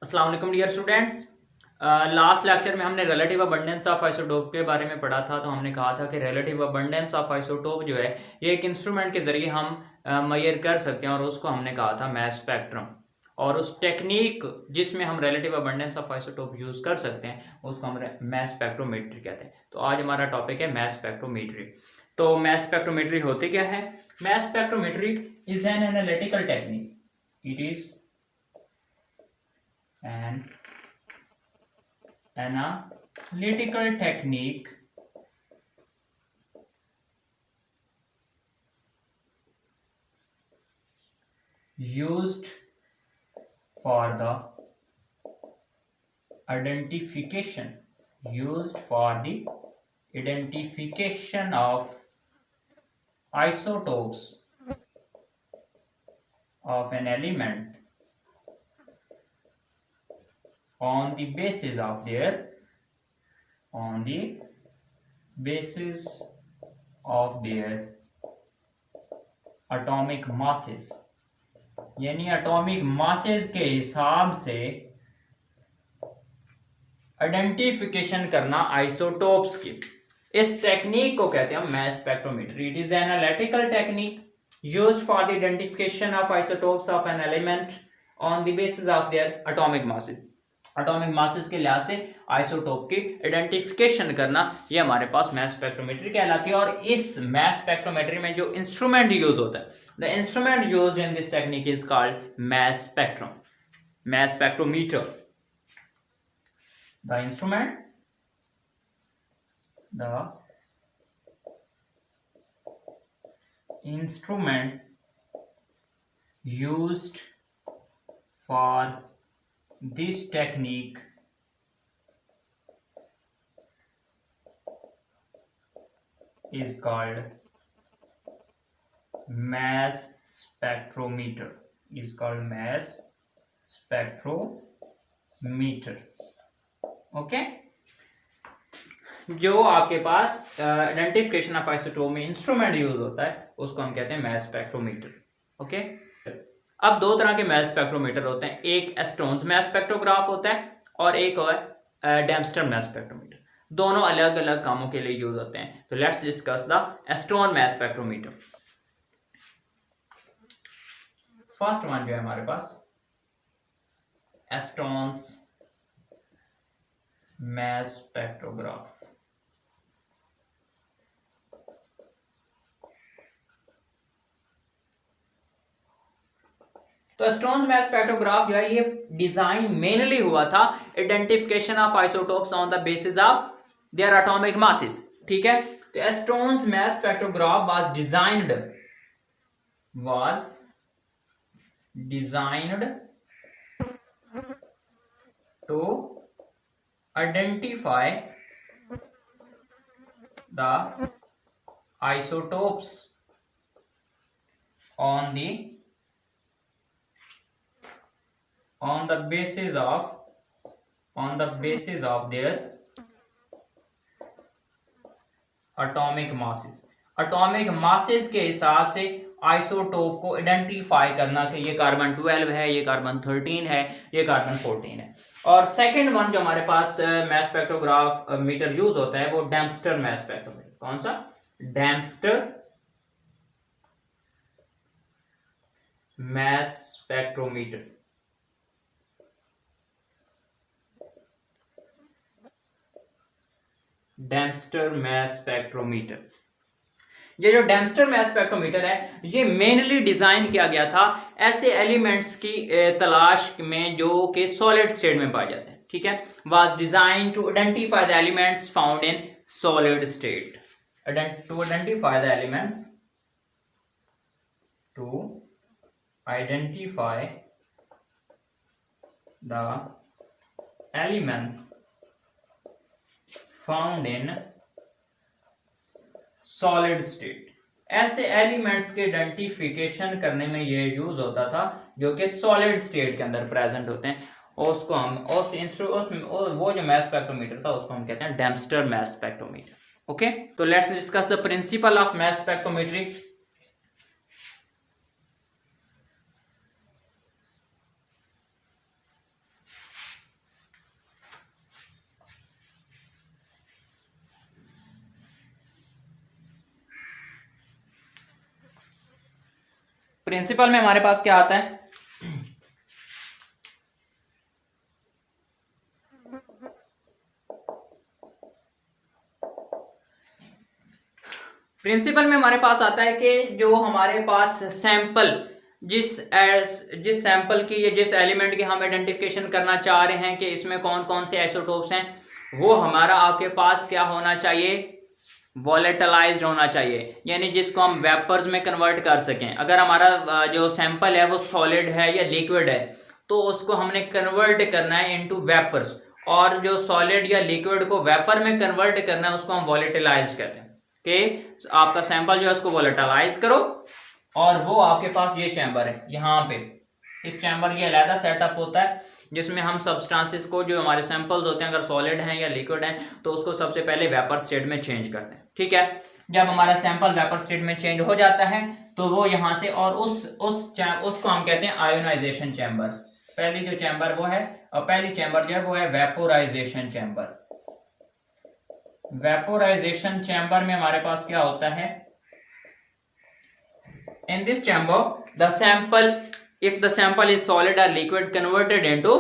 अस्सलाम वालेकुम dear students. Last lecture में हमने रिलेटिव अबंडेंस ऑफ आइसोटोप के बारे में पढ़ा था। तो हमने कहा था कि रिलेटिव अबंडेंस ऑफ आइसोटोप जो है ये एक इंस्ट्रूमेंट के ज़रिए हम मेजर कर सकते हैं और उसको हमने कहा था मास स्पेक्ट्रम। और उस टेक्निक जिसमें हम relative abundance of isotope use कर सकते हैं उसको हम मास स्पेक्ट्रोमेट्री कहते हैं। तो आज हमारा टॉपिक है मास स्पेक्ट्रोमेट्री। तो मास स्पेक्ट्रोमेट्री होती क्या है? Mass spectrometry is an analytical technique. It is an analytical technique used for the identification of isotopes of an element on the basis of their atomic masses, यानी atomic masses के हिसाब से identification करना isotopes की। इस technique को कहते हैं mass spectrometry. It is an analytical technique used for the identification of isotopes of an element on the basis of their atomic masses. Atomic masses के लिहाज से आइसोटोप की आइडेंटिफिकेशन करना ये हमारे पास मास स्पेक्ट्रोमेट्री कहलाती है। और इस मास स्पेक्ट्रोमेट्री में जो इंस्ट्रूमेंट यूज होता है, the instrument used in this technique is called mass spectrum, mass spectrometer. The instrument used for this technique is called mass spectrometer. Okay. जो आपके पास आइडेंटिफिकेशन ऑफ आइसोटोप में इंस्ट्रूमेंट यूज होता है उसको हम कहते हैं मास स्पेक्ट्रोमीटर। ओके। अब दो तरह के मास स्पेक्ट्रोमीटर होते हैं, एक एस्ट्रोन्स मास स्पेक्ट्रोग्राफ होता है और एक है डेम्स्टर मास स्पेक्ट्रोमीटर। दोनों अलग अलग कामों के लिए यूज होते हैं। तो let's discuss the Aston mass spectrometer. First one जो है हमारे पास एस्ट्रोन्स मास स्पेक्ट्रोग्राफ। तो एस्ट्रोन्स मास स्पेक्ट्रोग्राफ जो है ये डिजाइन मेनली हुआ था identification of isotopes on the basis of their atomic masses. ठीक है। तो Aston's mass spectrograph was designed to identify the isotopes on the basis of their atomic masses। Atomic masses के हिसाब से आइसोटोप को identify करना कि ये कार्बन 12 है, ये कार्बन 13 है, ये कार्बन 14 है। और सेकंड वन जो हमारे पास मास स्पेक्ट्रोग्राफ मीटर यूज होता है वो डेम्स्टर मास स्पेक्ट्रोमीटर। कौन सा? Dempster mass spectrometer. Dempster mass spectrometer. ये जो डेम्स्टर मास स्पेक्ट्रोमीटर है ये मेनली डिजाइन किया गया था ऐसे एलिमेंट्स की तलाश में जो कि सॉलिड स्टेट में पाए जाते हैं। ठीक है। Was design to identify the elements found in solid state. To identify the elements found in solid state. ऐसे एलिमेंट्स के आइडेंटिफिकेशन करने में ये यूज होता था जो कि सॉलिड स्टेट के अंदर प्रेजेंट होते हैं। और उसको हम वो जो मास स्पेक्ट्रोमीटर था उसको हम कहते हैं डेम्स्टर मास स्पेक्ट्रोमीटर। ओके। तो let's discuss the principle of mass spectrometry. Principle में हमारे पास क्या आता है, प्रिंसिपल में हमारे पास आता है कि जो हमारे पास सैंपल जिस सैंपल की या जिस एलिमेंट की हम आइडेंटिफिकेशन करना चाह रहे हैं कि इसमें कौन कौन से आइसोटोप्स हैं, वो हमारा आपके पास क्या होना चाहिए, वॉलेटिलाइज्ड होना चाहिए, यानी जिसको हम वेपर्स में कन्वर्ट कर सकें। अगर हमारा जो सैंपल है वो सॉलिड है या लिक्विड है तो उसको हमने कन्वर्ट करना है इनटू वेपर्स, और जो सॉलिड या लिक्विड को वेपर में कन्वर्ट करना है उसको हम वॉलेटिलाइज कहते हैं। कि आपका सैंपल जो है उसको वॉलेटिलाइज करो और वो आपके पास ये चैम्बर है, यहाँ पे इस चैम्बर की अलग सेटअप होता है जिसमें हम सब्सटेंसेस को, जो हमारे सैंपल्स होते हैं अगर सॉलिड हैं या लिक्विड हैं, तो उसको सबसे पहले वेपर स्टेट में चेंज करते हैं। ठीक है, जब हमारा सैंपल वेपर स्टेट में चेंज हो जाता है तो वो यहाँ से, और उसको हम कहते हैं आयोनाइजेशन चैम्बर। पहली जो चैम्बर वो है, और पहली चैम्बर जो है वो है वेपोराइजेशन चैम्बर। वेपोराइजेशन चैम्बर में हमारे पास क्या होता है, in this chamber the sample, if the sample is solid or liquid, converted into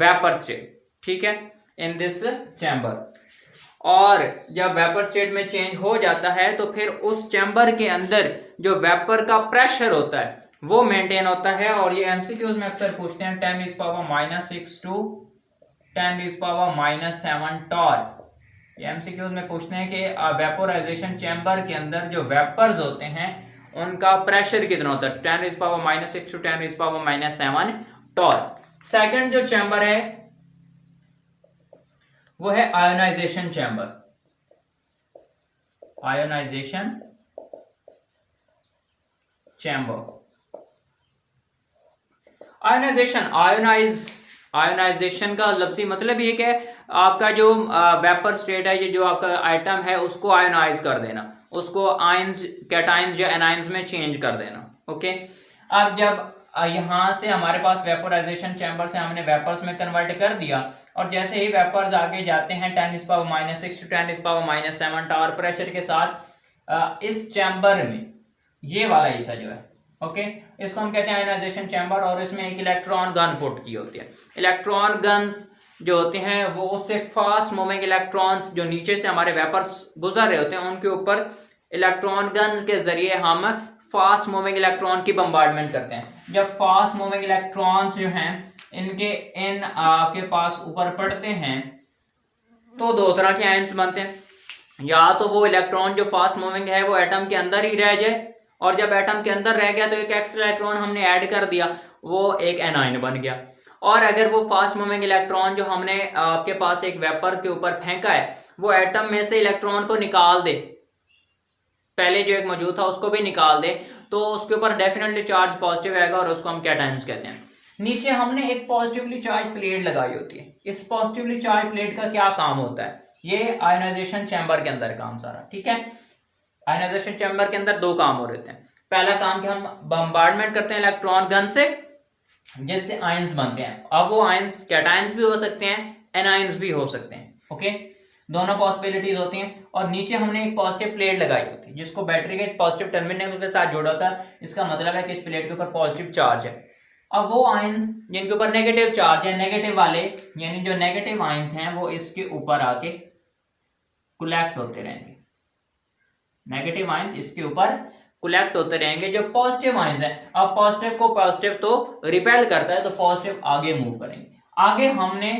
vapor state। ठीक है, in this chamber। और जब वेपर स्टेट में चेंज हो जाता है तो फिर उस चैम्बर के अंदर जो वेपर का प्रेशर होता है वो मेंटेन होता है। और ये एमसीक्यूज में अक्सर पूछते हैं 10⁻⁻6 to 10⁻⁻7 टॉर। एमसीक्यूज में पूछते हैं कि वेपोराइजेशन चैम्बर के अंदर जो वेपर्स होते हैं उनका प्रेशर कितना होता है, 10⁻⁻6 to 10⁻⁻7 टॉर। सेकंड जो चैम्बर है वो है ionisation chamber. Ionisation chamber, ionisation का लफ्जी मतलब ये कि आपका जो वेपर स्टेट है, ये जो आपका आइटम है उसको आयोनाइज कर देना, उसको आयंस, कैटायंस या एनायंस में चेंज कर देना। ओके, अब जब यहां से हमारे पास वेपोराइजेशन चैम्बर से हमने वेपर्स में कन्वर्ट कर दिया, और जैसे ही वेपर्स आगे जाते हैं 10⁻⁻6 to 10⁻⁻7 टॉर प्रेशर के साथ इस चैम्बर में ये वाला हिस्सा जो है, ओके, इसको हम कहते हैं आयोनाइजेशन चैम्बर। और इसमें एक इलेक्ट्रॉन गन पुट की होती है। इलेक्ट्रॉन गन्स जो होते हैं वो उससे फास्ट मूविंग इलेक्ट्रॉन्स जो नीचे से हमारे वेपर्स गुजर रहे होते हैं उनके ऊपर इलेक्ट्रॉन गन के जरिए हम फास्ट मूविंग इलेक्ट्रॉन की बम्बार्डमेंट करते हैं। जब फास्ट मूविंग इलेक्ट्रॉन्स जो हैं इन आपके पास ऊपर पड़ते हैं तो दो तरह के आयंस बनते हैं। या तो वो इलेक्ट्रॉन जो फास्ट मूविंग है वो एटम के अंदर ही रह जाए, और जब एटम के अंदर रह गया तो एक एक्स्ट्रा इलेक्ट्रॉन हमने ऐड कर दिया, वो एक एनायन बन गया। और अगर वो फास्ट मूविंग इलेक्ट्रॉन जो हमने आपके पास एक वेपर के ऊपर फेंका है वो एटम में से इलेक्ट्रॉन को निकाल दे, पहले जो एक मौजूद था उसको भी निकाल दे, तो उसके ऊपर डेफिनेटली चार्ज पॉजिटिव आएगा और उसको हम कैटायंस कहते हैं। नीचे हमने एक पॉजिटिवली चार्ज प्लेट लगाई होती है। इस पॉजिटिवली चार्ज प्लेट का क्या काम होता है, ये आयोनाइजेशन चैम्बर के अंदर काम सारा। ठीक है, आयोनाइजेशन चैम्बर के अंदर दो काम हो रहे हैं। पहला काम कि हम बम्बार्डमेंट करते हैं इलेक्ट्रॉन गन से जिससे आयंस बनते हैं। अब वो आयंस कैटायंस भी हो सकते हैं, एनायंस भी हो सकते हैं। ओके, दोनों पॉसिबिलिटीज होती हैं। और नीचे हमने एक पॉजिटिव प्लेट लगाई होती है जिसको बैटरी के पॉजिटिव टर्मिनल के साथ जोड़ा होता है। इसका मतलब है कि इस प्लेट के ऊपर पॉजिटिव चार्ज है। अब वो आयंस जिनके ऊपर नेगेटिव चार्ज है, नेगेटिव वाले यानी जो नेगेटिव आयंस हैं वो इसके ऊपर आके कलेक्ट होते रहेंगे। नेगेटिव आयंस इसके ऊपर कलेक्ट होते रहेंगे। जो पॉजिटिव आयंस हैं, अब पॉजिटिव को पॉजिटिव तो रिपेल करता है तो पॉजिटिव आगे मूव करेंगे। आगे हमने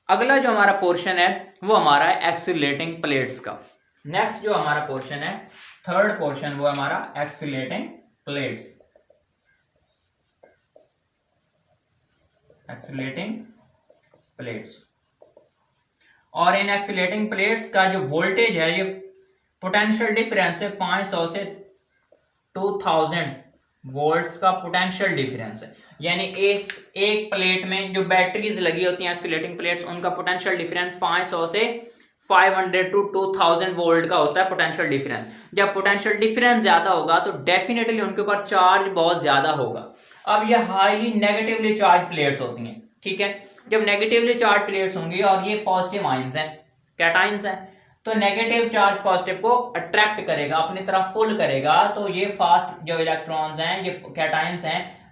अगला जो हमारा पोर्शन है वो हमारा है एक्सीलरेटिंग प्लेट्स का। नेक्स्ट जो हमारा पोर्शन है, थर्ड पोर्शन, वो हमारा एक्सीलरेटिंग प्लेट्स। एक्सीलरेटिंग प्लेट्स, और इन एक्सीलरेटिंग प्लेट्स का जो वोल्टेज है, ये पोटेंशियल डिफरेंस है 500 से 2000 वोल्ट्स का पोटेंशियल डिफरेंस है। यानी इस एक प्लेट में जो बैटरीज लगी होती हैं एक्सीलरेटिंग प्लेट्स, उनका पोटेंशियल डिफरेंस 500 से 500 to 2000 वोल्ट का होता है पोटेंशियल डिफरेंस। जब पोटेंशियल डिफरेंस ज्यादा होगा तो डेफिनेटली उनके ऊपर चार्ज बहुत ज्यादा होगा। अब ये हाईली नेगेटिवली चार्ज प्लेट्स होती हैं। ठीक है, जब नेगेटिवली चार्ज प्लेट्स होंगी और ये पॉजिटिव आयंस हैं, कैटायंस हैं, तो नेगेटिव चार्ज पॉजिटिव को अट्रैक्ट करेगा, अपनी तरफ पुल करेगा। तो ये फास्ट जो इलेक्ट्रॉन्स हैं, ये कैटायंस हैं,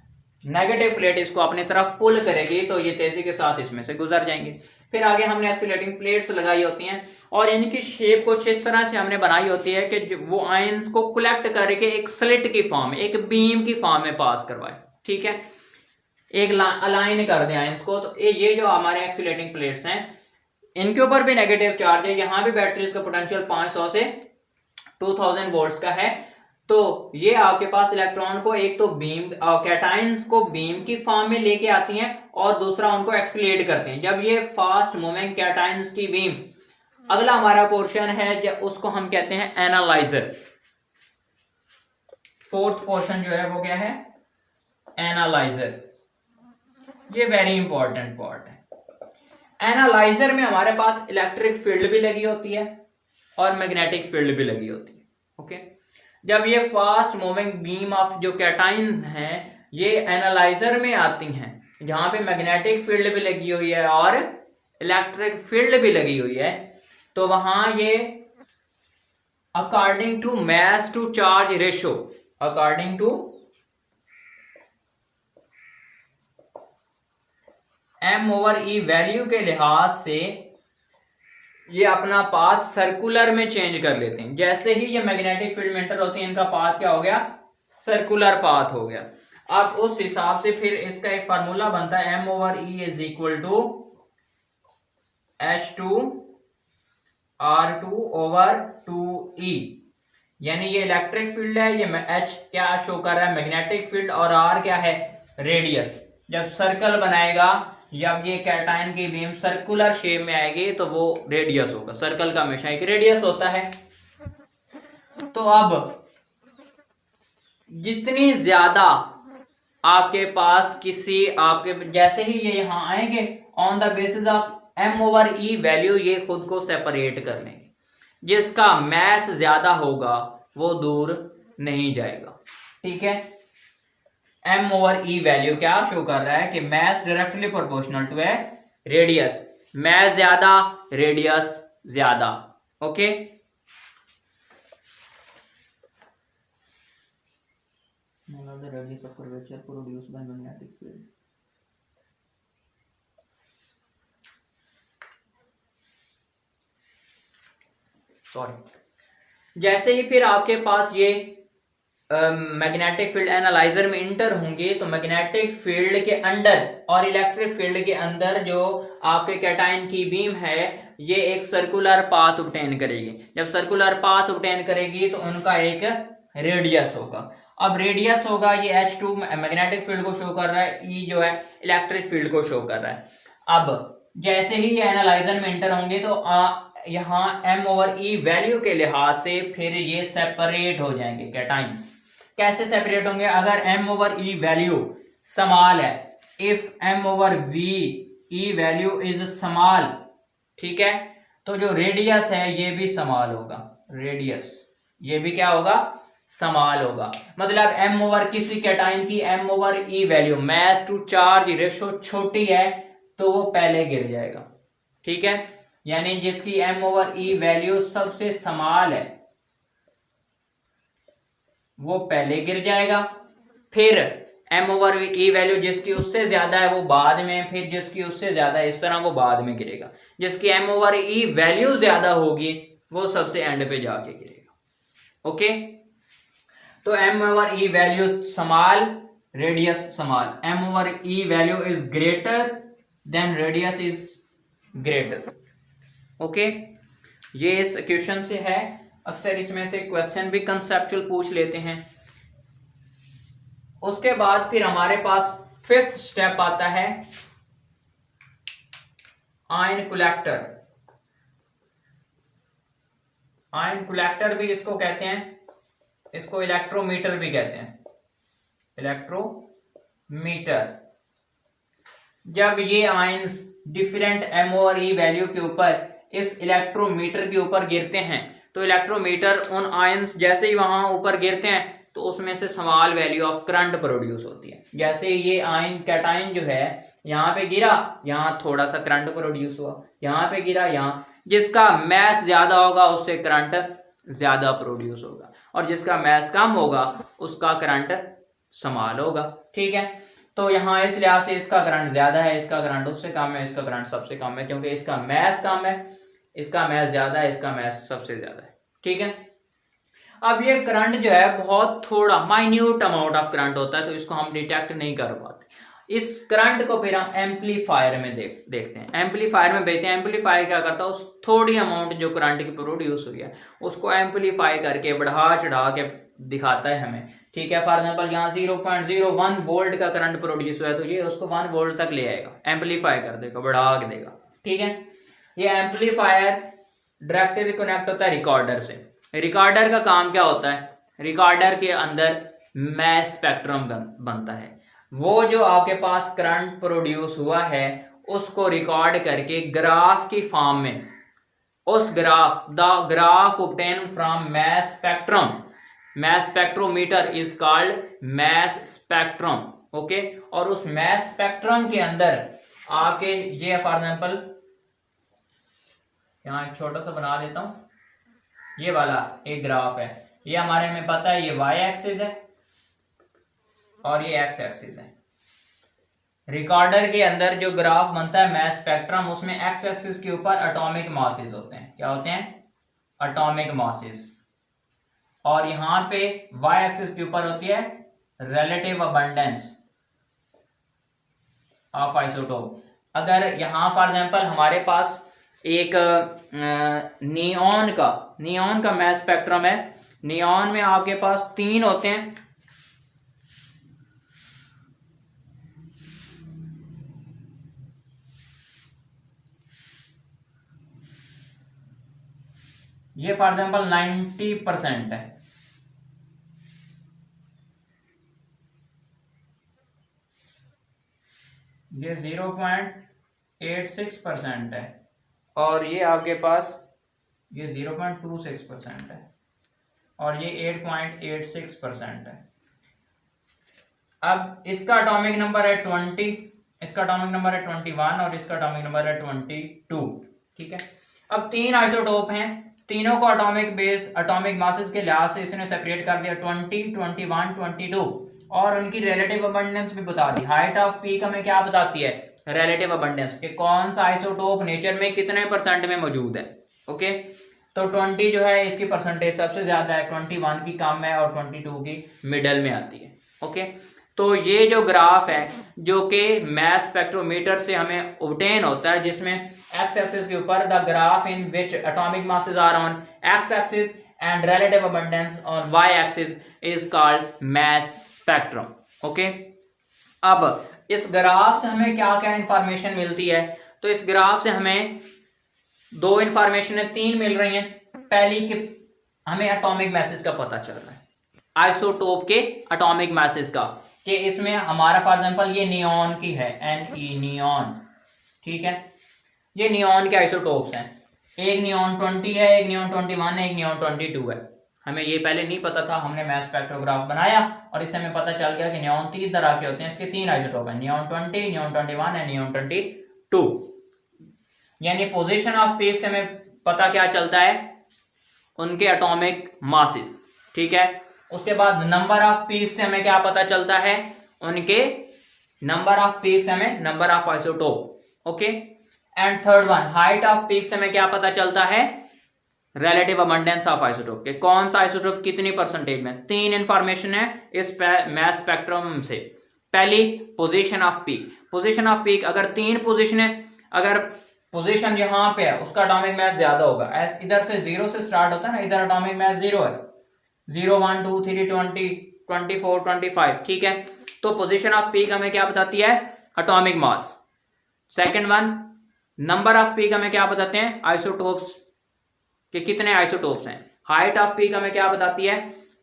नेगेटिव प्लेट इसको अपनी तरफ पुल करेगी, तो ये तेजी के साथ इसमें से गुजर जाएंगे। फिर आगे हमने एक्सीलरेटिंग प्लेट्स लगाई होती हैं और इनकी शेप कुछ इस तरह से हमने बनाई होती है कि वो आयंस को कलेक्ट करके एक स्लिट की फॉर्म में, एक बीम की फॉर्म में पास करवाए। ठीक है, एक अलाइन कर दें आयंस को। तो ये जो हमारे एक्सीलरेटिंग प्लेट्स हैं, इनके ऊपर भी नेगेटिव चार्ज है। यहाँ भी बैटरीज का पोटेंशियल 500 से 2000 वोल्ट्स का है। तो ये आपके पास इलेक्ट्रॉन को एक तो बीम, कैटायंस को बीम की फॉर्म में लेके आती हैं और दूसरा उनको एक्सीलरेट करते हैं। जब ये फास्ट मूविंग कैटायंस की बीम, अगला हमारा पोर्शन है उसको हम कहते हैं एनालाइजर। फोर्थ पोर्शन जो है वो क्या है, एनालाइजर। ये वेरी इंपॉर्टेंट पार्ट है। एनालाइजर में हमारे पास इलेक्ट्रिक फील्ड भी लगी होती है और मैग्नेटिक फील्ड भी लगी होती है। ओके, जब ये फास्ट मूविंग बीम ऑफ जो कैटायंस हैं ये एनालाइजर में आती हैं, जहां पे मैग्नेटिक फील्ड भी लगी हुई है और इलेक्ट्रिक फील्ड भी लगी हुई है, तो वहां ये according to mass to charge ratio, according to m/e value के लिहाज से ये अपना पाथ सर्कुलर में चेंज कर लेते हैं। जैसे ही ये मैग्नेटिक फील्ड में एंटर होती है, इनका पाथ क्या हो गया, सर्कुलर पाथ हो गया। अब उस हिसाब से फिर इसका एक फार्मूला बनता है, m/e is equal to H2R2/2e। यानी ये इलेक्ट्रिक फील्ड है, ये H क्या शो कर रहा है, मैग्नेटिक फील्ड, और R क्या है, रेडियस। जब सर्कल बनाएगा, जब ये कैटायन की बीम सर्कुलर शेप में आएगी तो वो रेडियस होगा। सर्कल का हमेशा एक रेडियस होता है। तो अब जितनी ज्यादा आपके पास किसी आपके जैसे ही ये यहां आएंगे, on the basis of m/e value ये खुद को सेपरेट कर लेंगे। जिसका मैस ज्यादा होगा वो दूर नहीं जाएगा। ठीक है, m/e वैल्यू क्या शो कर रहा है कि मैस डायरेक्टली प्रोपोर्शनल टू है रेडियस। मैस ज्यादा, रेडियस ज्यादा। Okay, the radius of curvature produced by magnetic field. Sorry, जैसे ही फिर आपके पास ये मैग्नेटिक फील्ड एनालाइजर में इंटर होंगे, तो मैग्नेटिक फील्ड के अंदर और इलेक्ट्रिक फील्ड के अंदर जो आपके कैटायन की बीम है ये एक सर्कुलर पाथ ऑब्टेन करेगी। जब सर्कुलर पाथ ऑब्टेन करेगी तो उनका एक रेडियस होगा। अब रेडियस होगा, ये H2 मैग्नेटिक फील्ड को शो कर रहा है, E जो है इलेक्ट्रिक फील्ड को शो कर रहा है। अब जैसे ही ये एनालाइजर में एंटर होंगे तो यहाँ m/e वैल्यू के लिहाज से फिर ये सेपरेट हो जाएंगे कैटायंस। कैसे सेपरेट होंगे, अगर m/e वैल्यू स्मॉल है, if m/e value is small, ठीक है, तो जो रेडियस है ये भी स्मॉल होगा। रेडियस ये भी क्या होगा, स्मॉल होगा। मतलब किसी कैटायन की m/e value mass to charge ratio छोटी है तो वो पहले गिर जाएगा। ठीक है, यानी जिसकी m/e वैल्यू सबसे स्मॉल है वो पहले गिर जाएगा। फिर m/e वैल्यू जिसकी उससे ज्यादा है वो बाद में, फिर जिसकी उससे ज्यादा है, इस तरह वो बाद में गिरेगा। जिसकी m/e वैल्यू ज्यादा होगी वो सबसे एंड पे जाके गिरेगा। ओके, तो m/e value small, radius small, m/e value is greater than radius is greater. Okay, ये इस क्वेश्चन से है। अक्सर इसमें से क्वेश्चन भी कंसेप्चुअल पूछ लेते हैं। उसके बाद फिर हमारे पास फिफ्थ स्टेप आता है आयन कलेक्टर। आयन कलेक्टर भी इसको कहते हैं, इसको इलेक्ट्रोमीटर भी कहते हैं, इलेक्ट्रोमीटर। जब ये आयंस डिफरेंट m/e वैल्यू के ऊपर इस इलेक्ट्रोमीटर के ऊपर गिरते हैं, तो इलेक्ट्रोमीटर उन आयंस जैसे ही वहां ऊपर गिरते हैं तो उसमें से small value of current produce होती है। जैसे ये आयन कैटायन जो है यहाँ पे गिरा, यहाँ थोड़ा सा करंट प्रोड्यूस हुआ, यहाँ पे गिरा, यहाँ जिसका मैस ज्यादा होगा उससे करंट ज्यादा प्रोड्यूस होगा, और जिसका मैस कम होगा उसका करंट स्मॉल होगा। ठीक है, तो यहाँ इस लिहाज से इसका करंट ज्यादा है, इसका करंट उससे कम है, इसका करंट सबसे कम है, क्योंकि इसका मैस कम है, इसका मैस ज्यादा है, इसका मैस सबसे ज्यादा है। ठीक है, अब ये करंट जो है बहुत थोड़ा माइन्यूट अमाउंट ऑफ करंट होता है, तो इसको हम डिटेक्ट नहीं कर पाते। इस करंट को फिर हम एम्पलीफायर में देखते हैं, एम्पलीफायर में भेजते हैं। एम्पलीफायर क्या करता है, उस थोड़ी अमाउंट जो करंट की प्रोड्यूस हुई है उसको एम्पलीफाई करके बढ़ा चढ़ा के दिखाता है हमें। ठीक है, फॉर एग्जांपल यहाँ 0.01 वोल्ट का करंट प्रोड्यूस हुआ है, तो ये उसको 1 वोल्ट तक ले आएगा, एम्पलीफाई कर देगा, बढ़ा के देगा। ठीक है, ये एम्पलीफायर डायरेक्टली कनेक्ट होता है रिकॉर्डर से। रिकॉर्डर का काम क्या होता है, रिकॉर्डर के अंदर मैस स्पेक्ट्रम बनता है, वो जो आपके पास करंट प्रोड्यूस हुआ है उसको रिकॉर्ड करके ग्राफ की फॉर्म में, उस graph, the graph obtain from mass spectrum, mass spectrometer is called mass spectrum. Okay, और उस मैस स्पेक्ट्रम के अंदर आपके ये फॉर एग्जांपल यहाँ एक छोटा सा बना देता हूं, ये वाला एक ग्राफ है, ये हमारे हमें पता है ये y एक्सिस है और ये x एक्सिस है। रिकॉर्डर के अंदर जो ग्राफ बनता है मैस स्पेक्ट्रम, उसमें x एक्सिस के ऊपर एटॉमिक मासेस होते हैं। क्या होते हैं, एटॉमिक मासेस, और यहाँ पे y एक्सिस के ऊपर होती है रिलेटिव अबंडेंस ऑफ आइसोटोप। अगर यहाँ फॉर एग्जांपल हमारे पास एक नियॉन का मैस स्पेक्ट्रम है, नियॉन में आपके पास 3 होते हैं, ये फॉर एग्जांपल 90% है, ये 0.86% है, और ये आपके पास ये 0.26% है, और ये 8.86% है। अब इसका एटॉमिक नंबर है 20, इसका एटॉमिक नंबर है 21 और इसका एटॉमिक नंबर है 22। ठीक है, अब 3 आइसोटोप हैं, तीनों को एटॉमिक बेस, एटॉमिक मासेस के लिहाज से इसने सेपरेट कर दिया 20, 21, 22, और उनकी रिलेटिव अबंडेंस भी बता दी। हाइट ऑफ पीक हमें क्या बताती है, रिलेटिव अबंडेंस, कि कौन सा आइसोटोप नेचर में कितने परसेंट में मौजूद है। ओके, तो 20 जो है इसकी परसेंटेज सबसे ज्यादा है, 21 की कम है और 22 की मिडल में आती है। ओके, तो ये जो ग्राफ है जो कि मैस स्पेक्ट्रोमीटर से हमें ऑब्टेन होता है, जिसमें एक्स एक्सिस के ऊपर the graph in which atomic masses are on X axis and relative abundance on Y axis is called mass spectrum. Okay, अब इस ग्राफ से हमें क्या क्या इंफॉर्मेशन मिलती है, तो इस ग्राफ से हमें 2 इंफॉर्मेशन 3 मिल रही हैं। पहली कि हमें एटॉमिक मैसेज का पता चल रहा है, आइसोटोप के एटॉमिक मैसेज का, कि इसमें हमारा फॉर एग्जांपल ये नियॉन की है, Ne नियॉन। ठीक है, ये नियॉन के आइसोटोप्स हैं, एक नियॉन 20 है, एक नियॉन 21 है, एक नियॉन 22 है। हमें ये पहले नहीं पता था, हमने मैस स्पेक्ट्रोग्राफ बनाया और इससे हमें पता चल गया कि नियॉन 3 तरह के होते हैं, इसके 3 आइसोटोप हैं, नियॉन 20, नियॉन 21 एंड नियॉन 22। यानी पोजीशन ऑफ पीक से हमें पता क्या चलता है, उनके एटॉमिक मासेस। ठीक है, उसके बाद नंबर ऑफ पीक से हमें क्या पता चलता है, उनके नंबर ऑफ पीक से हमें number of isotope. Okay, and third one height off peak से हमें क्या पता चलता है, रिलेटिव अबंडेंस ऑफ आइसोटोप, के कौन सा आइसोटोप कितनी परसेंटेज में। 3 इंफॉर्मेशन है इस मैस स्पेक्ट्रम से। पहली position off peak, position off peak अगर 3 पोजीशन है, अगर पोजीशन यहां पे है उसका एटॉमिक मास ज्यादा होगा, इधर से 0 से स्टार्ट होता है ना, इधर एटॉमिक मास 0 है, 0, 1, 2, 3, 20, 24, 25। ठीक है, तो पोजीशन ऑफ पीक हमें क्या बताती है, atomic mass. Second one number off peak हमें क्या बताते हैं, आइसोटोप्स के कितने आइसोटोप्स हैं। हाइट ऑफ पीक हमें क्या बताती है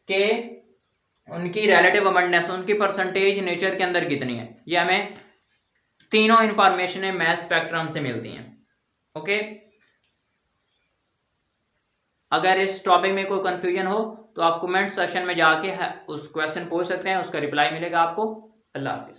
कि उनकी रिलेटिव अबंडेंस, उनकी परसेंटेज नेचर के अंदर कितनी है। ये हमें तीनों इंफॉर्मेशन मैस स्पेक्ट्रम से मिलती हैं। ओके, अगर इस टॉपिक में कोई कंफ्यूजन हो तो आप कमेंट सेशन में जाके उस क्वेश्चन पूछ सकते हैं, उसका रिप्लाई मिलेगा आपको। अल्लाह हाफिज।